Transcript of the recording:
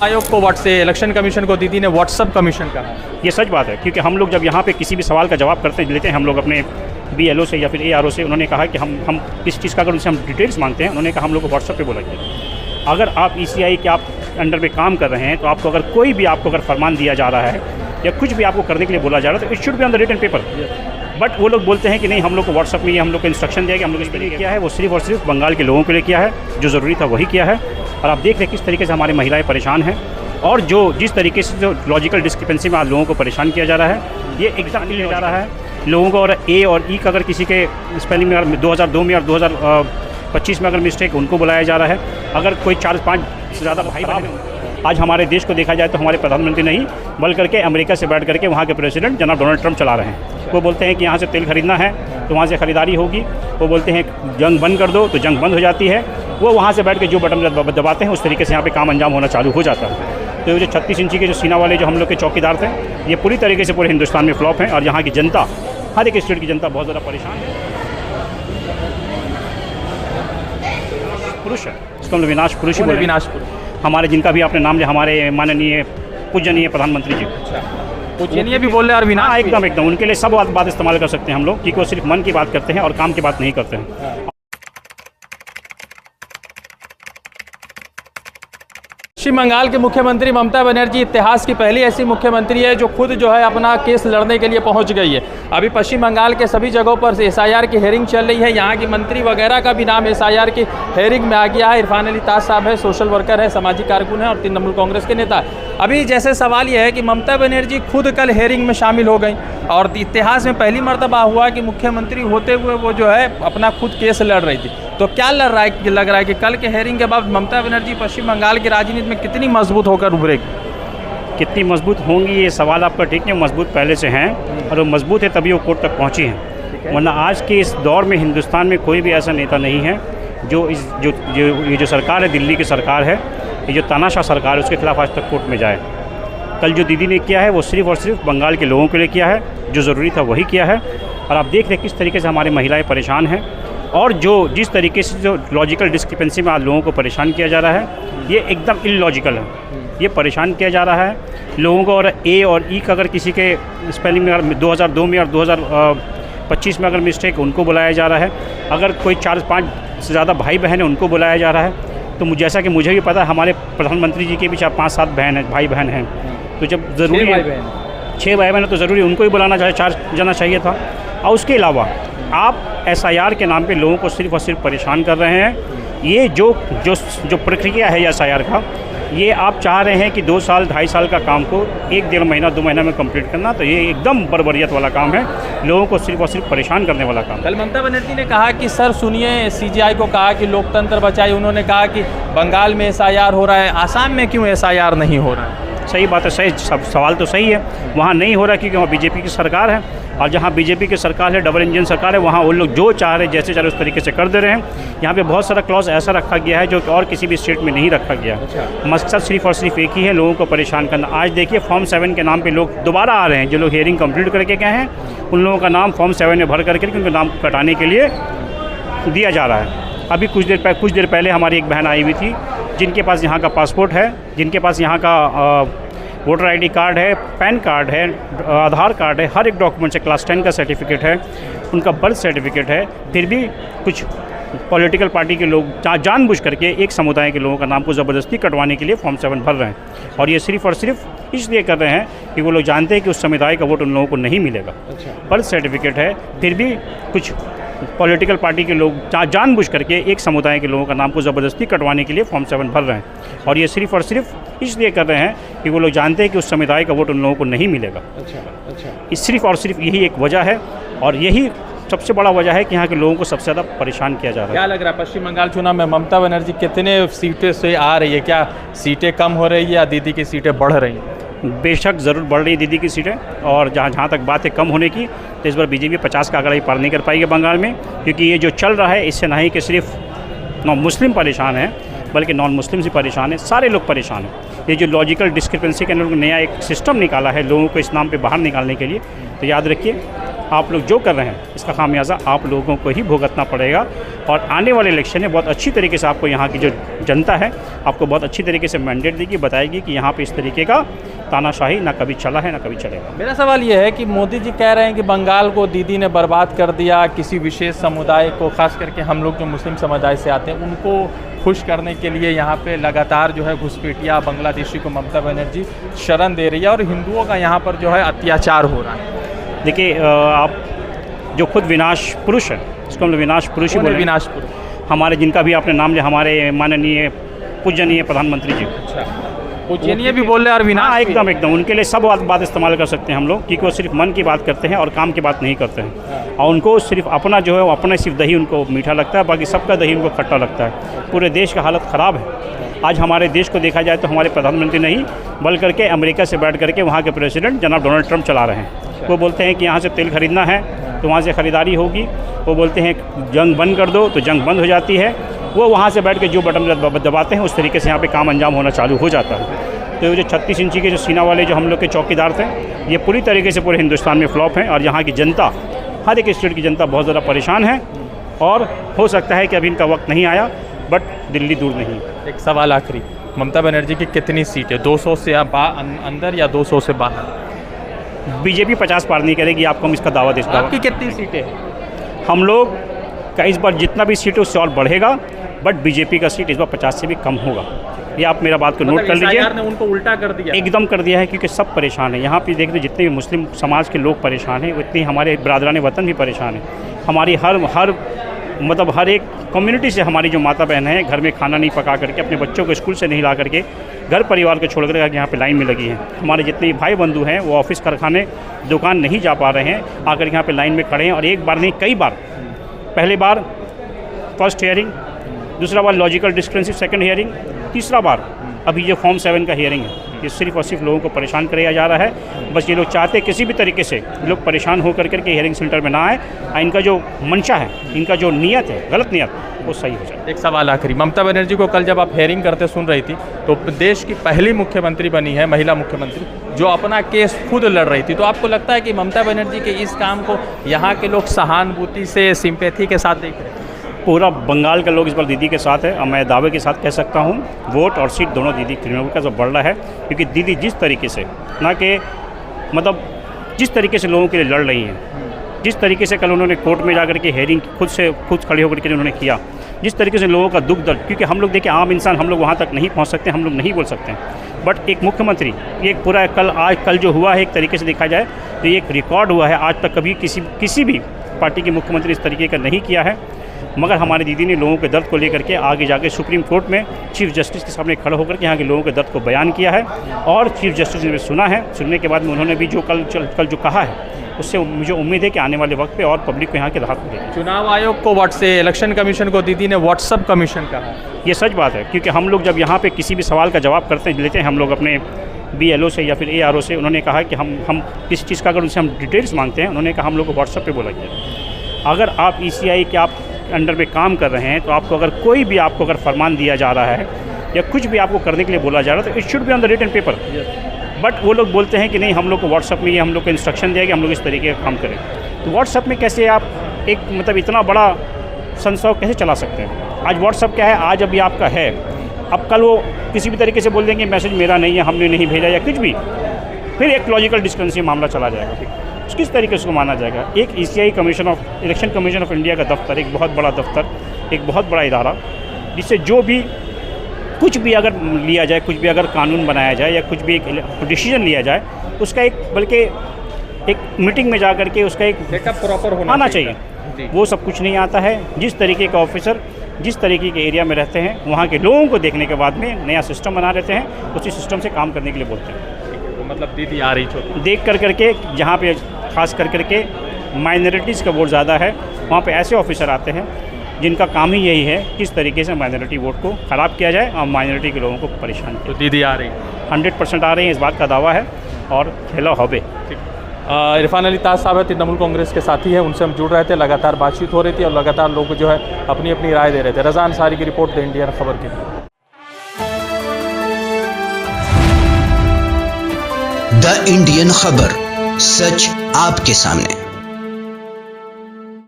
आयोग को election commission को दीदी ने व्हाट्सएप कमीशन कहा। ये सच बात है, क्योंकि हम लोग जब यहाँ पे किसी भी सवाल का जवाब लेते हैं हम लोग अपने BLO से या फिर ARO से, उन्होंने कहा कि हम किस चीज़ का अगर उनसे हम डिटेल्स मांगते हैं, उन्होंने कहा हम लोग को व्हाट्सएप पे बोला गया। अगर आप ECI के आप अंडर में काम कर रहे हैं तो आपको अगर कोई भी अगर फरमान दिया जा रहा है या कुछ भी आपको करने के लिए बोला जा रहा है तो it should be on the written paper. But वो लोग बोलते हैं कि नहीं, हम लोग को व्हाट्सएप में ये हम लोग को इंस्ट्रक्शन दिया कि हम लोग इस पर किया है, वो सिर्फ और सिर्फ बंगाल के लोगों के लिए किया है, जो ज़रूरी था वही किया है। और आप देख रहे हैं किस तरीके से हमारी महिलाएं परेशान हैं, और जिस तरीके से जो लॉजिकल डिस्क्रिपेंसी में आज लोगों को परेशान किया जा रहा है, ये एकदम ले जा रहा है लोगों को। और A और E का अगर किसी के स्पेलिंग में अगर 2002 में और 2025 में अगर मिस्टेक, उनको बुलाया जा रहा है। अगर कोई 4-5 से ज़्यादा भाई बहन आज हमारे देश को देखा जाए तो हमारे प्रधानमंत्री नहीं बल्कि करके अमेरिका से बैठ करके वहाँ के प्रेसिडेंट जनाब डोनाल्ड ट्रंप चला रहे हैं। वो बोलते हैं कि यहाँ से तेल खरीदना है तो वहाँ से ख़रीदारी होगी, वो बोलते हैं जंग बंद कर दो तो जंग बंद हो जाती है। वो वहाँ से बैठ के जो बटन दबाते हैं उस तरीके से यहाँ पे काम अंजाम होना चालू हो जाता है। तो ये जो 36 इंची के जो सीना वाले जो हम लोग के चौकीदार थे, ये पूरी तरीके से पूरे हिंदुस्तान में फ्लॉप हैं, और यहाँ की जनता, हर एक स्टेट की जनता बहुत ज़्यादा परेशान है। पुरुष है, इसको हम विनाश पुरुष ही बोले। विनाश पुरुष हमारे जिनका भी आपने नाम लिया, हमारे माननीय पूजनीय प्रधानमंत्री जी। पूजनीय भी बोल रहे हैं और विनाश एकदम उनके लिए सब बात इस्तेमाल कर सकते हैं हम लोग, क्योंकि वो सिर्फ मन की बात करते हैं और काम की बात नहीं करते हैं। पश्चिम बंगाल के मुख्यमंत्री ममता बनर्जी इतिहास की पहली ऐसी मुख्यमंत्री है जो खुद जो है अपना केस लड़ने के लिए पहुंच गई है। अभी पश्चिम बंगाल के सभी जगहों पर SIR की हेयरिंग चल रही है। यहाँ की मंत्री वगैरह का भी नाम SIR की हेयरिंग में आ गया है। इरफान अली ताज साहब है, सोशल वर्कर है, सामाजिक कारकुन है और तृणमूल कांग्रेस के नेता। अभी जैसे सवाल यह है कि ममता बनर्जी खुद कल हेयरिंग में शामिल हो गई, और इतिहास में पहली मरतबा हुआ कि मुख्यमंत्री होते हुए वो जो है अपना खुद केस लड़ रही थी। तो क्या लग रहा है कि कल के हेयरिंग के बाद ममता बनर्जी पश्चिम बंगाल की राजनीति में कितनी मजबूत होकर उभरेगी? कितनी मजबूत होंगी, ये सवाल आपका ठीक है। मजबूत पहले से हैं, और वो मजबूत है तभी वो कोर्ट तक पहुंची हैं। वरना आज के इस दौर में हिंदुस्तान में कोई भी ऐसा नेता नहीं है जो ये जो सरकार है, दिल्ली की सरकार है, ये जो तानाशाह सरकार है, उसके खिलाफ आज तक कोर्ट में जाए। कल जो दीदी ने किया है वो सिर्फ और सिर्फ बंगाल के लोगों के लिए किया है, जो ज़रूरी था वही किया है। और आप देख रहे हैं किस तरीके से हमारी महिलाएं परेशान हैं, और जिस तरीके से जो लॉजिकल डिस्क्रिपेंसी में आज लोगों को परेशान किया जा रहा है, ये एकदम इलॉजिकल है। ये परेशान किया जा रहा है लोगों को। और A और E का अगर किसी के स्पेलिंग में अगर 2002 में और 2025 में अगर मिस्टेक, उनको बुलाया जा रहा है। अगर कोई 4-5 से ज़्यादा भाई बहन है, उनको बुलाया जा रहा है। तो जैसा कि मुझे भी पता है, हमारे प्रधानमंत्री जी के भी 4-5-7 भाई बहन हैं। तो जब ज़रूरी है 6 भाई बहन है तो ज़रूरी उनको ही बुलाना चाहिए, 4 जाना चाहिए था। और उसके अलावा आप SIR के नाम पे लोगों को सिर्फ और सिर्फ परेशान कर रहे हैं। ये जो प्रक्रिया है SIR का, ये आप चाह रहे हैं कि 2 साल 2.5 साल का काम को 1-1.5 महीना 2 महीना में कंप्लीट करना, तो ये एकदम बर्बरियत वाला काम है, लोगों को सिर्फ और सिर्फ परेशान करने वाला काम। कल ममता बनर्जी ने कहा कि सर सुनिए, CGI को कहा कि लोकतंत्र बचाइए। उन्होंने कहा कि बंगाल में SIR हो रहा है, आसाम में क्यों SIR नहीं हो रहा है? सही बात है, सही सवाल तो सही है। वहाँ नहीं हो रहा क्योंकि वहाँ BJP की सरकार है, और जहाँ BJP की सरकार है, डबल इंजन सरकार है, वहाँ वो लोग जो चाह रहे जैसे चाह रहे उस तरीके से कर दे रहे हैं। यहाँ पे बहुत सारा क्लॉज ऐसा रखा गया है जो और किसी भी स्टेट में नहीं रखा गया। मकसद सिर्फ और सिर्फ एक ही है, लोगों को परेशान करना। आज देखिए फॉर्म 7 के नाम पे लोग दोबारा आ रहे हैं। जो लोग हियरिंग कंप्लीट करके गए हैं, उन लोगों का नाम फॉर्म 7 में भर करके उनका नाम कटाने के लिए दिया जा रहा है। अभी कुछ देर पहले हमारी एक बहन आई हुई थी, जिनके पास यहाँ का पासपोर्ट है, जिनके पास यहाँ का वोटर ID कार्ड है, पैन कार्ड है, आधार कार्ड है, हर एक डॉक्यूमेंट से क्लास 10 का सर्टिफिकेट है, उनका बर्थ सर्टिफिकेट है। फिर भी कुछ पॉलिटिकल पार्टी के लोग जानबूझ करके एक समुदाय के लोगों का नाम को ज़बरदस्ती कटवाने के लिए फॉर्म 7 भर रहे हैं। और ये सिर्फ और सिर्फ इसलिए कर रहे हैं कि वो लोग जानते हैं कि उस समुदाय का वोट उन लोगों को नहीं मिलेगा। बर्थ सर्टिफिकेट है, फिर भी कुछ पॉलिटिकल पार्टी के लोग जानबूझ करके एक समुदाय के लोगों का नाम को ज़बरदस्ती कटवाने के लिए फॉर्म 7 भर रहे हैं। और ये सिर्फ और सिर्फ इसलिए कर रहे हैं कि वो लोग जानते हैं कि उस समुदाय का वोट उन लोगों को नहीं मिलेगा। इस सिर्फ और सिर्फ यही एक वजह है, और यही सबसे बड़ा वजह है कि यहाँ के लोगों को सबसे ज़्यादा परेशान किया जा रहा है। क्या लग रहा है पश्चिम बंगाल चुनाव में ममता बनर्जी कितने सीटें से आ रही है? क्या सीटें कम हो रही है या दीदी की सीटें बढ़ रही हैं? बेशक ज़रूर बढ़ रही दीदी की सीटें, और जहाँ तक बात है कम होने की, तो इस बार BJP 50 का आंकड़ा ही पार नहीं कर पाएगी बंगाल में। क्योंकि ये जो चल रहा है, इससे नहीं कि सिर्फ मुस्लिम परेशान हैं, बल्कि नॉन मुस्लिम भी परेशान हैं, सारे लोग परेशान हैं। ये जो लॉजिकल डिस्क्रिपेंसी के लोग नया एक सिस्टम निकाला है लोगों को इस नाम पे बाहर निकालने के लिए, तो याद रखिए आप लोग जो कर रहे हैं इसका खामियाजा आप लोगों को ही भुगतना पड़ेगा। और आने वाले इलेक्शन में बहुत अच्छी तरीके से आपको यहाँ की जो जनता है आपको बहुत अच्छी तरीके से मैंडेट देगी, बताएगी कि यहाँ पे इस तरीके का तानाशाही ना कभी चला है ना कभी चलेगा। मेरा सवाल ये है कि मोदी जी कह रहे हैं कि बंगाल को दीदी ने बर्बाद कर दिया, किसी विशेष समुदाय को, खास करके हम लोग जो मुस्लिम समुदाय से आते हैं उनको खुश करने के लिए यहाँ पे लगातार जो है घुसपैठिया बांग्लादेशी को ममता बनर्जी शरण दे रही है और हिंदुओं का यहाँ पर जो है अत्याचार हो रहा है। देखिए आप जो खुद विनाश पुरुष है, इसको हम लोग विनाश पुरुष ही बोले। विनाश पुरुष हमारे जिनका भी आपने नाम लिया, हमारे माननीय पूजनीय प्रधानमंत्री जी। अच्छा, पूजनीय भी बोल रहे हैं और विनाश। हाँ, एकदम एकदम उनके लिए सब बात इस्तेमाल कर सकते हैं हम लोग, क्योंकि वो सिर्फ मन की बात करते हैं और काम की बात नहीं करते हैं। और उनको सिर्फ अपना जो है वो अपना सिर्फ दही उनको मीठा लगता है, बाकी सबका दही उनको खट्टा लगता है। पूरे देश का हालत ख़राब है। आज हमारे देश को देखा जाए तो हमारे प्रधानमंत्री नहीं बल्कि करके अमेरिका से बैठ करके वहाँ के प्रेसिडेंट जनाब डोनाल्ड ट्रंप चला रहे हैं। वो बोलते हैं कि यहाँ से तेल खरीदना है तो वहाँ से ख़रीदारी होगी। वो बोलते हैं जंग बंद कर दो तो जंग बंद हो जाती है। वो वहाँ से बैठ के जो बटन दबाते हैं उस तरीके से यहाँ पे काम अंजाम होना चालू हो जाता है। तो जो 36 इंची के जो सीना वाले जो हम लोग के चौकीदार थे, ये पूरी तरीके से पूरे हिंदुस्तान में फ्लॉप हैं। और यहाँ की जनता, हर एक स्टेट की जनता बहुत ज़्यादा परेशान है। और हो सकता है कि अभी इनका वक्त नहीं आया, बट दिल्ली दूर नहीं। एक सवाल आखिरी, ममता बनर्जी की कितनी सीटें, 200 से अंदर या 200 से बाहर? बीजेपी 50 पार नहीं करेगी, आपको हम इसका दावा दे सकते हैं। आपकी कितनी सीटें हैं? हम लोग का इस बार जितना भी सीट है उससे और बढ़ेगा, बट बीजेपी का सीट इस बार 50 से भी कम होगा। ये आप मेरा बात को नोट कर लीजिए। ने उनको उल्टा कर दिया, एकदम कर दिया है, क्योंकि सब परेशान है। यहाँ पे देखते जितने भी मुस्लिम समाज के लोग परेशान हैं, उतने हमारे बरादरान वतन भी परेशान हैं। हमारी हर एक कम्युनिटी से हमारी जो माता बहन है घर में खाना नहीं पका करके, अपने बच्चों को स्कूल से नहीं ला करके, घर परिवार को छोड़ कर यहाँ पे लाइन में लगी हैं। हमारे जितने भाई बंधु हैं वो ऑफिस कारखाने दुकान नहीं जा पा रहे हैं, आकर यहाँ पे लाइन में खड़े हैं। और एक बार नहीं कई बार, पहले बार फर्स्ट हियरिंग, दूसरा बार लॉजिकल डिस्क्रेपेंसी सेकंड हियरिंग, तीसरा बार अभी जो फॉर्म 7 का हियरिंग है। ये सिर्फ और सिर्फ लोगों को परेशान किया जा रहा है। बस ये लोग चाहते किसी भी तरीके से लोग परेशान हो करके हियरिंग सेंटर में ना आए। इनका जो मंशा है, इनका जो नियत है, गलत नियत, वो सही हो जाए। एक सवाल आखिरी, ममता बनर्जी को कल जब आप हियरिंग करते सुन रही थी तो देश की पहली मुख्यमंत्री बनी है, महिला मुख्यमंत्री, जो अपना केस खुद लड़ रही थी। तो आपको लगता है कि ममता बनर्जी के इस काम को यहाँ के लोग सहानुभूति से, सिंपैथी के साथ देख रहे हैं? पूरा बंगाल का लोग इस बार दीदी के साथ है। और मैं दावे के साथ कह सकता हूँ वोट और सीट दोनों दीदी तृणमूल का सब बढ़ रहा है। क्योंकि दीदी जिस तरीके से, ना कि मतलब जिस तरीके से लोगों के लिए लड़ रही हैं, जिस तरीके से कल उन्होंने कोर्ट में जाकर के हेयरिंग खुद खड़े होकर के उन्होंने किया, जिस तरीके से लोगों का दुख दर्द, क्योंकि हम लोग देखिए आम इंसान हम लोग वहाँ तक नहीं पहुँच सकते, हम लोग नहीं बोल सकते हैं। बट एक मुख्यमंत्री, ये पूरा कल जो हुआ है एक तरीके से देखा जाए तो ये एक रिकॉर्ड हुआ है। आज तक कभी किसी भी पार्टी के मुख्यमंत्री इस तरीके का नहीं किया है। मगर हमारी दीदी ने लोगों के दर्द को लेकर के आगे जाके सुप्रीम कोर्ट में चीफ जस्टिस के सामने खड़ा होकर के यहाँ के लोगों के दर्द को बयान किया है। और चीफ जस्टिस ने सुना है। सुनने के बाद में उन्होंने भी जो कल जो कहा है, उससे मुझे उम्मीद है कि आने वाले वक्त पे और पब्लिक को यहाँ के राहत मिलेगी। चुनाव आयोग को इलेक्शन कमीशन को दीदी ने व्हाट्सएप कमीशन कहा। ये सच बात है, क्योंकि हम लोग जब यहाँ पे किसी भी सवाल का जवाब लेते हैं हम लोग अपने BLO से या फिर ARO से, उन्होंने कहा कि हम किस चीज़ का अगर उनसे हम डिटेल्स मांगते हैं, उन्होंने कहा हम लोग को व्हाट्सएप पे बोला गया। अगर आप ECI के आप अंडर में काम कर रहे हैं तो आपको अगर कोई भी आपको अगर फरमान दिया जा रहा है या कुछ भी आपको करने के लिए बोला जा रहा है तो it should be on the written paper. But वो लोग बोलते हैं कि नहीं, हम लोग को व्हाट्सएप में ये हम लोग को इंस्ट्रक्शन दिया कि हम लोग इस तरीके का काम करें। तो व्हाट्सएप में कैसे आप एक मतलब इतना बड़ा संस्थाव कैसे चला सकते हैं? आज व्हाट्सएप क्या है, आज अभी आपका है, अब कल वो किसी भी तरीके से बोल देंगे मैसेज मेरा नहीं है, हमने नहीं भेजा या कुछ भी, फिर एक लॉजिकल डिस्क्रेपेंसी मामला चला जाएगा। किस तरीके से उसको माना जाएगा? एक ECI election commission of India का दफ्तर, एक बहुत बड़ा दफ्तर, एक बहुत बड़ा इदारा, जिससे जो भी कुछ भी अगर लिया जाए, कुछ भी अगर कानून बनाया जाए या कुछ भी एक डिसीजन लिया जाए, उसका बल्कि एक मीटिंग में जा कर के उसका एक बैकअप प्रॉपर आना चाहिए। वो सब कुछ नहीं आता है। जिस तरीके का ऑफिसर जिस तरीके के एरिया में रहते हैं, वहाँ के लोगों को देखने के बाद में नया सिस्टम बना देते हैं, उसी सिस्टम से काम करने के लिए बोलते हैं। मतलब दीदी आ रही छोटी देख करके जहाँ पे खास करके माइनॉरिटीज़ का वोट ज़्यादा है, वहाँ पे ऐसे ऑफिसर आते हैं जिनका काम ही यही है किस तरीके से माइनॉरिटी वोट को ख़राब किया जाए और माइनॉरिटी के लोगों को परेशान किया। तो दीदी आ रही 100% आ रही हैं, इस बात का दावा है और खेला होबे। इरफान अली ताज साहब तृणमूल कांग्रेस के साथी हैं, उनसे हम जुड़ रहे थे, लगातार बातचीत हो रही थी और लगातार लोग जो है अपनी अपनी राय दे रहे थे। रज़ा अंसारी की रिपोर्ट, द इंडियन खबर के लिए। द इंडियन खबर, सच आपके सामने।